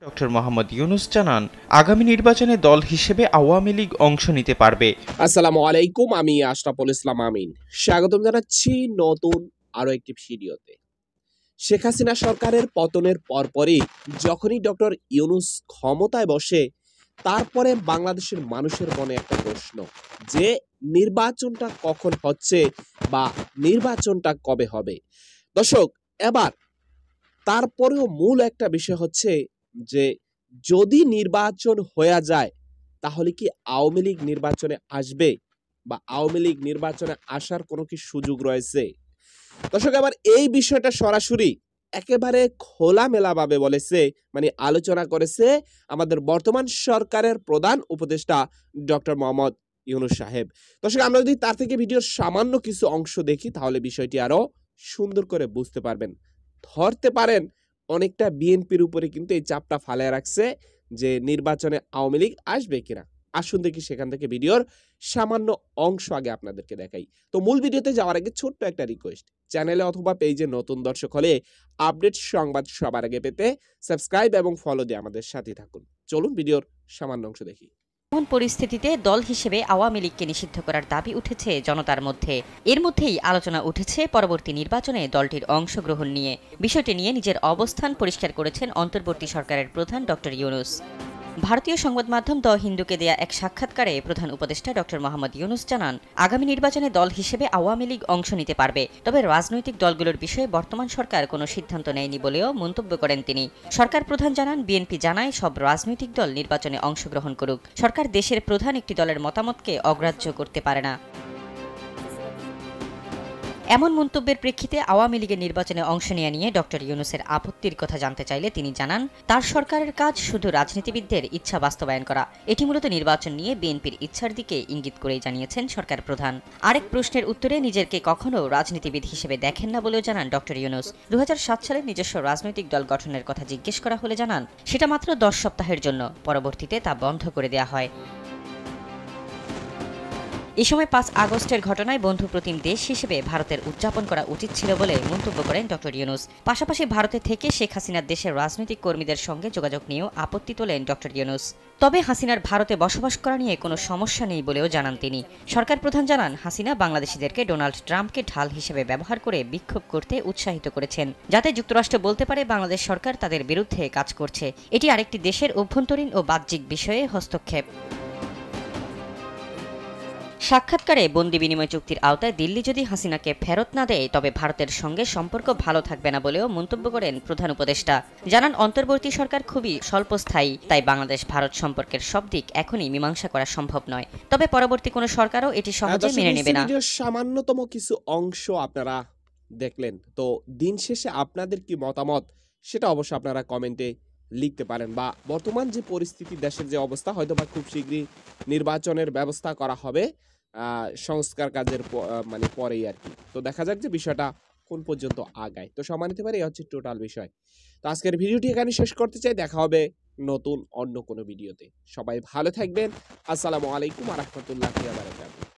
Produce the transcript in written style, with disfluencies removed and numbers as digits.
Doctor Mohammad Yunus জানান, আগামী নির্বাচনে দল হিসেবে আওয়ামী লীগ অংশ নিতে পারবে। আসসালামু আলাইকুম, আমি আশরাফুল ইসলাম আমিন। স্বাগতম জানাচ্ছি নতুন আরো একটি ভিডিওতে। শেখ হাসিনা সরকারের পতনের পরপরই যখনই ডক্টর ইউনুস ক্ষমতায় বসে, তারপরে বাংলাদেশের মানুষের মনে একটা প্রশ্ন যে নির্বাচনটা কখন হচ্ছে বা নির্বাচনটা কবে হবে। দর্শক, এবার তারপরেও মূল একটা বিষয় হচ্ছে যে যদি নির্বাচন হয়ে যায় তাহলে কি আওয়ামী লীগ নির্বাচনে আসবে বা আওয়ামী লীগ নির্বাচনে আসার কোনো কি সুযোগ রয়েছে? দর্শক, এবার এই বিষয়টা সরাসরি একেবারে খোলামেলাভাবে বলেছে, মানে আলোচনা করেছে আমাদের বর্তমান সরকারের প্রধান উপদেষ্টা ডক্টর মোহাম্মদ ইউনুস সাহেব। দর্শক, আমরা যদি তার থেকে ভিডিওর সামান্য কিছু অংশ দেখি তাহলে বিষয়টি আরো সুন্দর করে বুঝতে পারবেন। ধরতে পারেন অনেকটা বিএনপির উপরে কিন্তু এই চাপটা ফালায় রাখছে যে নির্বাচনে আওয়ামী লীগ আসবে কিনা। আসুন দেখি সেখান থেকে ভিডিওর সামান্য অংশ আগে আপনাদেরকে দেখাই। তো মূল ভিডিওতে যাওয়ার আগে ছোট্ট একটা রিকোয়েস্ট, চ্যানেলে অথবা পেজে নতুন দর্শক হলে আপডেট সংবাদ সবার আগে পেতে সাবস্ক্রাইব এবং ফলো দিয়ে আমাদের সাথে থাকুন। চলুন ভিডিওর সামান্য অংশ দেখি। এমন পরিস্থিতিতে দল হিসেবে আওয়ামী লীগকে নিষিদ্ধ করার দাবি উঠেছে জনতার মধ্যে। এর মধ্যেই আলোচনা উঠেছে পরবর্তী নির্বাচনে দলটির অংশগ্রহণ নিয়ে। বিষয়টি নিয়ে নিজের অবস্থান পরিষ্কার করেছেন অন্তর্বর্তী সরকারের প্রধান ডক্টর ইউনুস। ভারতীয় সংবাদ মাধ্যম দ্য হিন্দুকে দেয়া এক সাক্ষাৎকারে প্রধান উপদেষ্টা ডক্টর মোহাম্মদ ইউনুস জানান, আগামী নির্বাচনে দল হিসেবে আওয়ামী লীগ অংশ নিতে পারবে, তবে রাজনৈতিক দলগুলোর বিষয়ে বর্তমান সরকার কোনো সিদ্ধান্ত নেয়নি বলেও মন্তব্য করেন তিনি। সরকার প্রধান জানান, বিএনপি জানায় সব রাজনৈতিক দল নির্বাচনে অংশগ্রহণ করুক, সরকার দেশের প্রধান একটি দলের মতামতকে অগ্রাহ্য করতে পারে না। এমন মন্তব্যের প্রেক্ষিতে আওয়ামী লীগের নির্বাচনে অংশ নেওয়া নিয়ে ডক্টর ইউনুসের আপত্তির কথা জানতে চাইলে তিনি জানান, তার সরকারের কাজ শুধু রাজনীতিবিদদের ইচ্ছা বাস্তবায়ন করা। এটি মূলত নির্বাচন নিয়ে বিএনপির ইচ্ছার দিকে ইঙ্গিত করেই জানিয়েছেন সরকার প্রধান। আরেক প্রশ্নের উত্তরে নিজেকে কখনো রাজনীতিবিদ হিসেবে দেখেন না বলেও জানান ডক্টর ইউনুস। 2007 সালে নিজস্ব রাজনৈতিক দল গঠনের কথা জিজ্ঞেস করা হলে জানান, সেটা মাত্র 10 সপ্তাহের জন্য, পরবর্তীতে তা বন্ধ করে দেওয়া হয়। এ সময় 5 আগস্টের ঘটনায় বন্ধুপ্রতিম দেশ হিসেবে ভারতের উদযাপন করা উচিত ছিল বলে মন্তব্য করেন ডক্টর ইউনুস। পাশাপাশি ভারতে থেকে শেখ হাসিনার দেশের রাজনৈতিক কর্মীদের সঙ্গে যোগাযোগ নিয়েও আপত্তি তোলেন ডক্টর ইউনুস। তবে হাসিনার ভারতে বসবাস করা নিয়ে কোনো সমস্যা নেই বলেও জানান তিনি। সরকার প্রধান জানান, হাসিনা বাংলাদেশিদেরকে ডোনাল্ড ট্রাম্পকে ঢাল হিসেবে ব্যবহার করে বিক্ষোভ করতে উৎসাহিত করেছেন, যাতে যুক্তরাষ্ট্র বলতে পারে বাংলাদেশ সরকার তাদের বিরুদ্ধে কাজ করছে। এটি আরেকটি দেশের অভ্যন্তরীণ ও বাহ্যিক বিষয়ে হস্তক্ষেপ। সাক্ষাৎকারে বন্দি বিনিময় চুক্তির আওতায় দিল্লি যদি হাসিনাকে ফেরত না দেয় তবে ভারতের সঙ্গে সম্পর্ক ভালো থাকবে না বলেও মন্তব্য করেন প্রধান উপদেষ্টা। জানান, অন্তর্বর্তী সরকার খুবই স্বল্পস্থায়ী, তাই বাংলাদেশ ভারত সম্পর্কের সব দিক এখনই মীমাংসা করা সম্ভব নয়। তবে পরবর্তী কোনো সরকারও এটি সহজে মেনে নেবে না। সামান্যতম কিছু অংশ আপনারা দেখলেন। তো দিন শেষে আপনাদের কি মতামত সেটা অবশ্য আপনারা কমেন্টে লিখতে পারেন, বা বর্তমান যে পরিস্থিতি, দেশের যে অবস্থা, হয়তো বা খুব শীঘ্রই নির্বাচনের ব্যবস্থা করা হবে সংস্কার কাজের মানে পরেই আর কি। তো দেখা যাক যে বিষয়টা কোন পর্যন্ত আগায়। তো সম্মানিত পারে, এই হচ্ছে টোটাল বিষয়। তো আজকের ভিডিওটি এখানে শেষ করতে চাই। দেখা হবে নতুন অন্য কোনো ভিডিওতে। সবাই ভালো থাকবেন। আসসালামু আলাইকুম ওয়া রাহমাতুল্লাহি ওয়া বারাকাতুহু।